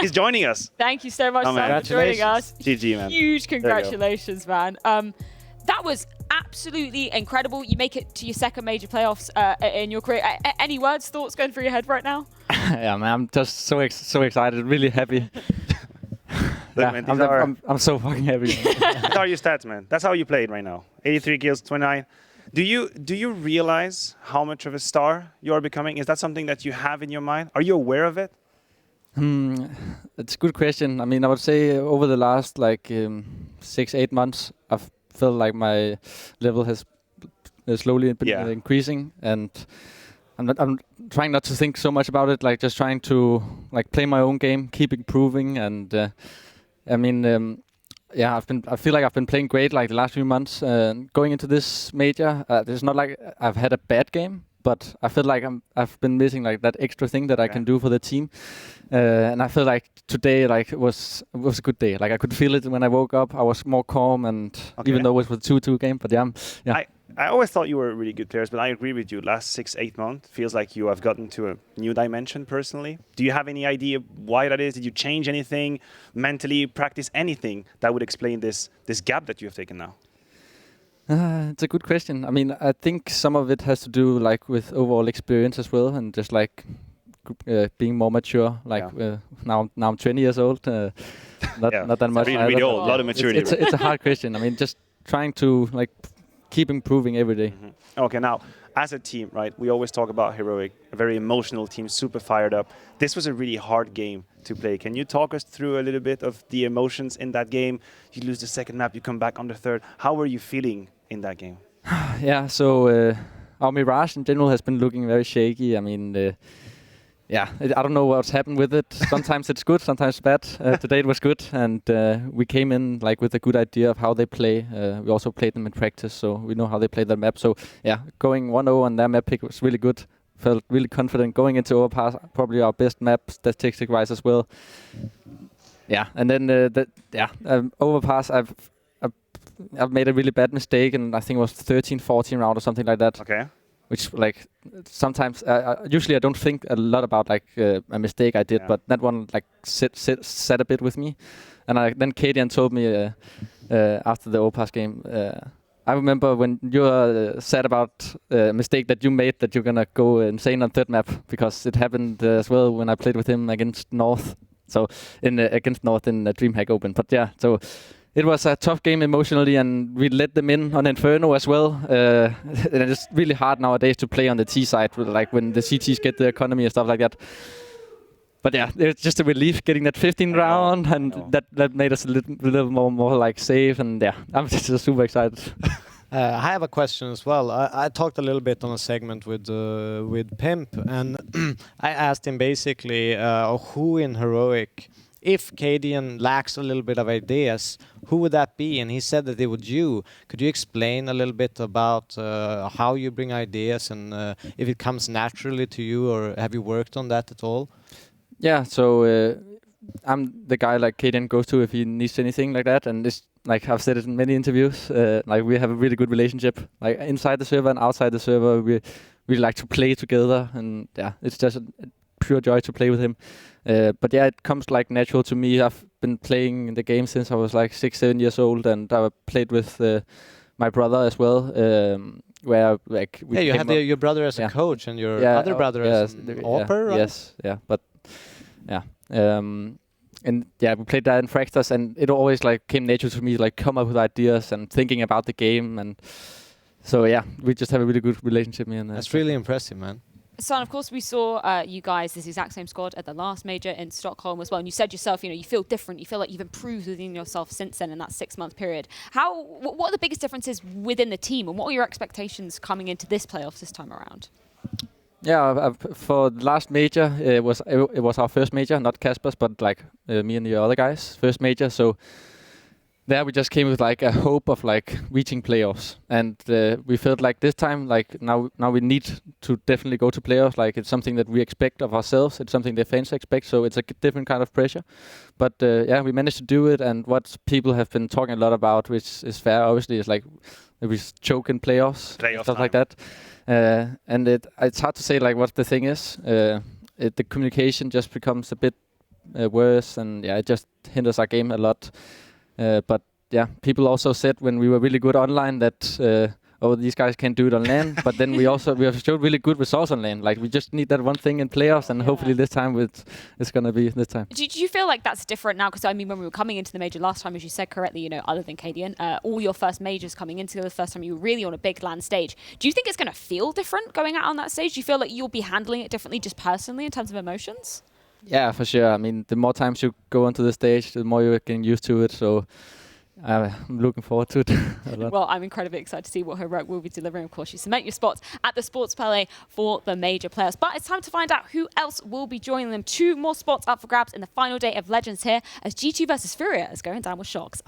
He's joining us. Thank you so much, Oh, man. Sam, for joining us. GG, man. Huge congratulations, man. That was absolutely incredible. You make it to your second major playoffs in your career. Any words, thoughts going through your head right now? Yeah, man, I'm just so excited, really happy. Look, man, I'm so fucking happy. these are your stats, man. That's how you played right now. 83 kills, 29. Do you realize how much of a star you are becoming? Is that something that you have in your mind? Are you aware of it? It's a good question. I mean, I would say over the last 6-8 months, I've felt like my level has slowly been increasing, and I'm trying not to think so much about it. Like just trying to play my own game, keep improving, and I feel like I've been playing great the last few months. Going into this major, it's not like I've had a bad game, but I feel like I've been missing that extra thing that I can do for the team. And I feel like today was a good day. I could feel it when I woke up. I was more calm, and even though it was a 2-2 game, but yeah. I always thought you were really good players, but I agree with you. Last 6-8 months feels like you have gotten to a new dimension personally. Do you have any idea why that is? Did you change anything mentally, practice anything that would explain this gap that you have taken now? It's a good question. I mean, I think some of it has to do with overall experience as well, and just being more mature. Now I'm 20 years old. Not that much. Really old. A lot of maturity. It's a hard question. I mean, just trying to keep improving every day. Okay, now as a team, right? We always talk about Heroic, a very emotional team, super fired up. This was a really hard game to play. Can you talk us through a little bit of the emotions in that game? You lose the second map, you come back on the third. How were you feeling in that game? Yeah, so our Mirage in general has been looking very shaky. I mean, I don't know what's happened with it. Sometimes it's good, sometimes bad. Today it was good, and we came in with a good idea of how they play. We also played them in practice, so we know how they play that map. So yeah, going 1-0 on their map pick was really good. Felt really confident going into Overpass, probably our best map statistic-wise as well. Yeah, and then Overpass, I've made a really bad mistake, and I think it was 13-14 round or something like that. Okay. Which sometimes usually I don't think a lot about a mistake I did, but that one sat a bit with me. And then Kadian told me after the Overpass game, I remember when you said about a mistake that you made, that you're gonna go insane on third map, because it happened as well when I played with him against North. So against North in the DreamHack Open. But yeah, so it was a tough game emotionally, and we let them in on Inferno as well. And it's really hard nowadays to play on the T side, when the CTs get the economy and stuff like that. But yeah, it's just a relief getting that 15th round, and that made us a little more safe. And yeah, I'm just super excited. I have a question as well. I talked a little bit on a segment with Pimp, and I asked him basically who in Heroic, if Kadian lacks a little bit of ideas, who would that be? And he said that it would you. Could you explain a little bit about how you bring ideas, and if it comes naturally to you, or have you worked on that at all? Yeah, so I'm the guy Kadian goes to if he needs anything like that, and it's I've said it in many interviews. We have a really good relationship, inside the server and outside the server. We really like to play together, and yeah, it's just a pure joy to play with him. But yeah, it comes natural to me. I've been playing the game since I was 6-7 years old, and I played with my brother as well. Where you had your brother as a coach, and your other brother as an author, right? Yes, yeah, but yeah. And yeah, we played that in Fractors, and it always came natural to me, come up with ideas and thinking about the game, and so yeah, we just have a really good relationship. Me and that's really impressive, man. So, of course, we saw you guys, this exact same squad at the last major in Stockholm as well. And you said yourself, you feel different. You feel like you've improved within yourself since then in that 6-month period. What are the biggest differences within the team, and what are your expectations coming into this playoffs this time around? Yeah, for the last major, it was our first major, not Kasper's, but me and the other guys' first major. So there we just came with a hope of reaching playoffs, and we felt this time now we need to definitely go to playoffs. It's something that we expect of ourselves. It's something the fans expect, so it's a different kind of pressure. But yeah, we managed to do it, and what people have been talking a lot about, which is fair, obviously, is we choke in playoffs stuff time. Like that. And it's hard to say what the thing is. The communication just becomes a bit worse, and yeah, it just hinders our game a lot. But yeah, people also said when we were really good online that oh, these guys can't do it on LAN. But then we have showed really good results on LAN. Like, we just need that one thing in playoffs, and hopefully this time it's gonna be this time. Do you feel like that's different now? Because I mean, when we were coming into the major last time, as you said correctly, you know, other than KDN, all your first majors coming into the first time you were really on a big LAN stage. Do you think it's going to feel different going out on that stage? Do you feel like you'll be handling it differently, just personally in terms of emotions? Yeah, for sure. I mean, the more times you go onto the stage, the more you're getting used to it. So I'm looking forward to it a lot. Well, I'm incredibly excited to see what Heroic will be delivering. Of course, you cement your spots at the Sports Palais for the major players. But it's time to find out who else will be joining them. 2 more spots up for grabs in the final day of Legends here, as G2 versus Furia is going down with Shocks.